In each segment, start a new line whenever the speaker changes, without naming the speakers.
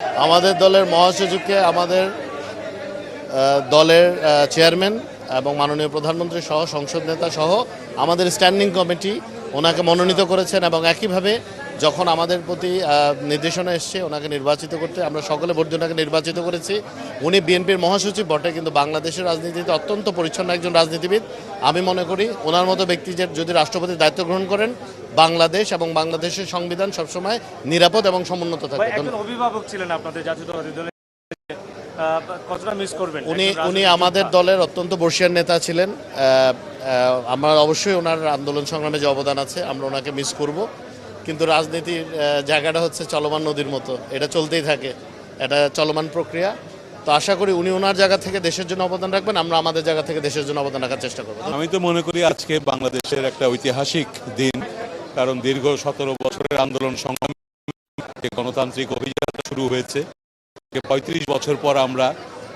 আমাদের দলের মহাসচিবকে আমাদের দলের চেয়ারম্যান এবং মাননীয় প্রধানমন্ত্রী সহ সংসদ নেতা সহ আমাদের স্ট্যান্ডিং কমিটি ওনাকে মনোনীত করেছেন এবং একইভাবে যখন আমাদের প্রতি নির্দেশনা এসছে ওনাকে নির্বাচিত করতে আমরা সকলে ভোট দিয়ে ওনাকে নির্বাচিত করেছি। উনি বিএনপির মহাসচিব বটে, কিন্তু বাংলাদেশের রাজনীতিতে অত্যন্ত পরিচ্ছন্ন একজন রাজনীতিবিদ। আমি মনে করি ওনার মতো ব্যক্তি যে যদি রাষ্ট্রপতির দায়িত্ব গ্রহণ করেন, বাংলাদেশ এবং বাংলাদেশের সংবিধান সবসময় নিরাপদ এবং সমুন্নত থাকবে।
অভিভাবক ছিলেন আপনাদের জাতীয়তাবাদী দলের, কতটা মিস করবেন?
উনি আমাদের দলের অত্যন্ত বর্ষিয়ান নেতা ছিলেন। আমরা অবশ্যই ওনার আন্দোলন সংগ্রামে যে অবদান আছে আমরা ওনাকে মিস করব, কিন্তু রাজনীতির জায়গাটা হচ্ছে চলমান নদীর মতো, এটা চলতেই থাকে, এটা চলমান প্রক্রিয়া। তো আশা করি উনি ওনার জায়গা থেকে দেশের জন্য অবদান রাখবেন, আমরা আমাদের জায়গা থেকে দেশের জন্য অবদান রাখার চেষ্টা করব।
আমি তো মনে করি আজকে বাংলাদেশের একটা ঐতিহাসিক দিন, কারণ দীর্ঘ 17 বছরের আন্দোলন সংগ্রামে গণতান্ত্রিক অভিযাত্রা শুরু হয়েছে। 35 বছর পর আমরা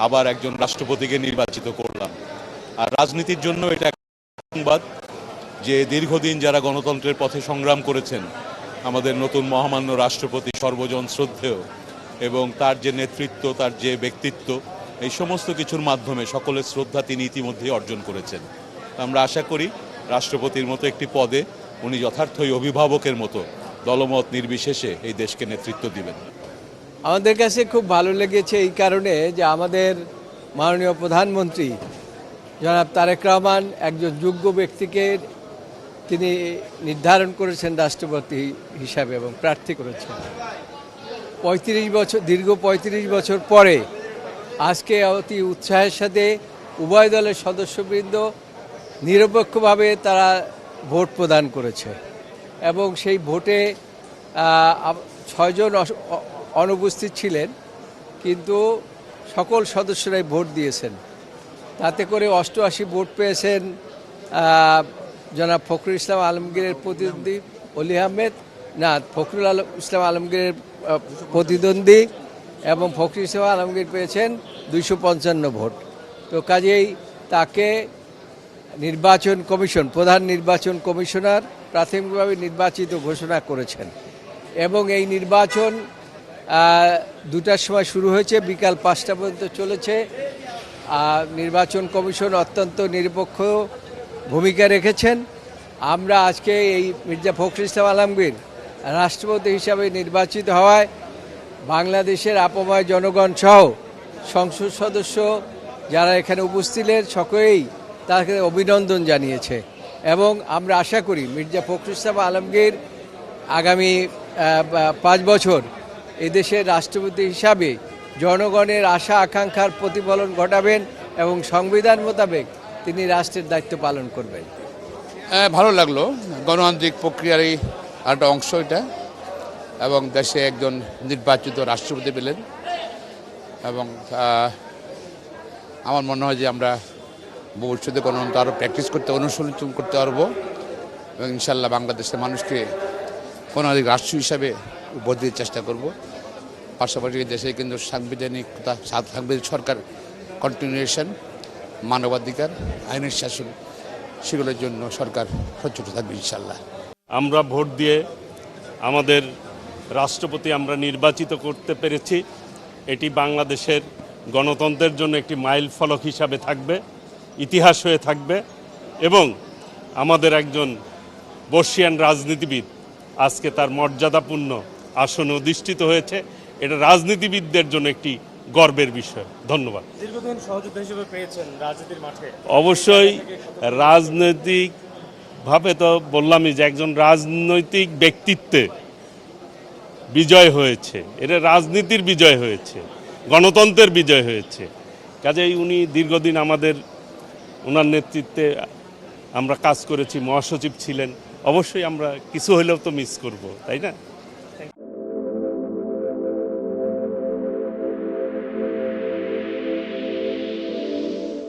আবার একজন রাষ্ট্রপতিকে নির্বাচিত করলাম। আর রাজনীতির জন্য এটা সংবাদ যে দীর্ঘদিন যারা গণতন্ত্রের পথে সংগ্রাম করেছেন, আমাদের নতুন মহামান্য রাষ্ট্রপতি সর্বজন শ্রদ্ধেয়, এবং তার যে নেতৃত্ব, তার যে ব্যক্তিত্ব, এই সমস্ত কিছুর মাধ্যমে সকলের শ্রদ্ধা তিনি ইতিমধ্যেই অর্জন করেছেন। আমরা আশা করি রাষ্ট্রপতির মতো একটি পদে উনি যথার্থই অভিভাবকের মতো দলমত নির্বিশেষে এই দেশকে নেতৃত্ব দিবেন।
আমাদের কাছে খুব ভালো লেগেছে এই কারণে যে আমাদের মাননীয় প্রধানমন্ত্রী জনাব তারেক রহমান একজন যোগ্য ব্যক্তিকে তিনি নির্ধারণ করেছেন রাষ্ট্রপতি হিসাবে এবং প্রার্থী করেছেন। 35 বছর, দীর্ঘ 35 বছর পরে আজকে অতি উৎসাহের সাথে উভয় দলের সদস্যবৃন্দ নিরপেক্ষভাবে তারা ভোট প্রদান করেছে এবং সেই ভোটে 6 জন অনুপস্থিত ছিলেন, কিন্তু সকল সদস্যরাই ভোট দিয়েছেন। তাতে করে 88 ভোট পেয়েছেন জনাব ফখরুল ইসলাম আলমগীরের প্রতিদ্বন্দ্বী অলি আহমেদ, ফখরুল ইসলাম আলমগীরের প্রতিদ্বন্দ্বী, এবং ফখরুল ইসলাম আলমগীর পেয়েছেন 255 ভোট। তো কাজেই তাকে নির্বাচন কমিশন, প্রধান নির্বাচন কমিশনার প্রাথমিকভাবে নির্বাচিত ঘোষণা করেছেন এবং এই নির্বাচন 2টার সময় শুরু হয়েছে, বিকাল 5টা পর্যন্ত চলেছে। নির্বাচন কমিশন অত্যন্ত নিরপেক্ষ ভূমিকা রেখেছেন। আমরা আজকে এই মির্জা ফখরুল ইসলাম আলমগীর রাষ্ট্রপতি হিসাবে নির্বাচিত হওয়ায় বাংলাদেশের আপময় জনগণ সহ সংসদ সদস্য যারা এখানে উপস্থিত সকলেই তাকে অভিনন্দন জানিয়েছে এবং আমরা আশা করি মির্জা ফখরুল ইসলাম আলমগীর আগামী 5 বছর এদেশের রাষ্ট্রপতি হিসাবে জনগণের আশা আকাঙ্ক্ষার প্রতিফলন ঘটাবেন এবং সংবিধান মোতাবেক তিনি রাষ্ট্রের দায়িত্ব পালন করবেন।
ভালো লাগলো, গণতান্ত্রিক প্রক্রিয়ারই একটা অংশ এটা, এবং দেশে একজন নির্বাচিত রাষ্ট্রপতি পেলেন এবং আমার মনে হয় যে আমরা ভবিষ্যতে গণতন্ত্র আরও প্র্যাকটিস করতে, অনুশীলন করতে পারবো এবং ইনশাল্লাহ বাংলাদেশের মানুষকে গণতান্ত্রিক রাষ্ট্র হিসাবে বদলার চেষ্টা করব। পাশাপাশি দেশে কিন্তু সাংবিধানিকতা, সাংবিধানিক সরকার কন্টিনিউশন, মানবাধিকার, আইনের শাসন, সেগুলোর জন্য সরকার সচেষ্ট থাকবে ইনশাল্লাহ।
আমরা ভোট দিয়ে আমাদের রাষ্ট্রপতি আমরা নির্বাচিত করতে পেরেছি। এটি বাংলাদেশের গণতন্ত্রের জন্য একটি মাইল ফলক হিসাবে থাকবে, ইতিহাস হয়ে থাকবে এবং আমাদের একজন বর্ষিয়ান রাজনীতিবিদ আজকে তার মর্যাদাপূর্ণ আসনে অধিষ্ঠিত হয়েছে। এটা রাজনীতিবিদদের জন্য একটি গর্বের বিষয়। ধন্যবাদ।
দীর্ঘদিন সহযোদ্ধা হিসেবে পেয়েছেন রাজনীতির মাঠে।
অবশ্যই রাজনৈতিকভাবে তো বললামই যে একজন রাজনৈতিক ব্যক্তিত্বে বিজয় হয়েছে, এটা রাজনীতির বিজয় হয়েছে, গণতন্ত্রের বিজয় হয়েছে। কাজেই উনি দীর্ঘদিন ওনার নেতৃত্বে আমরা কাজ করেছি, মহাসচিব ছিলেন। অবশ্যই আমরা কিছু হলেও তো মিস করব, তাই না?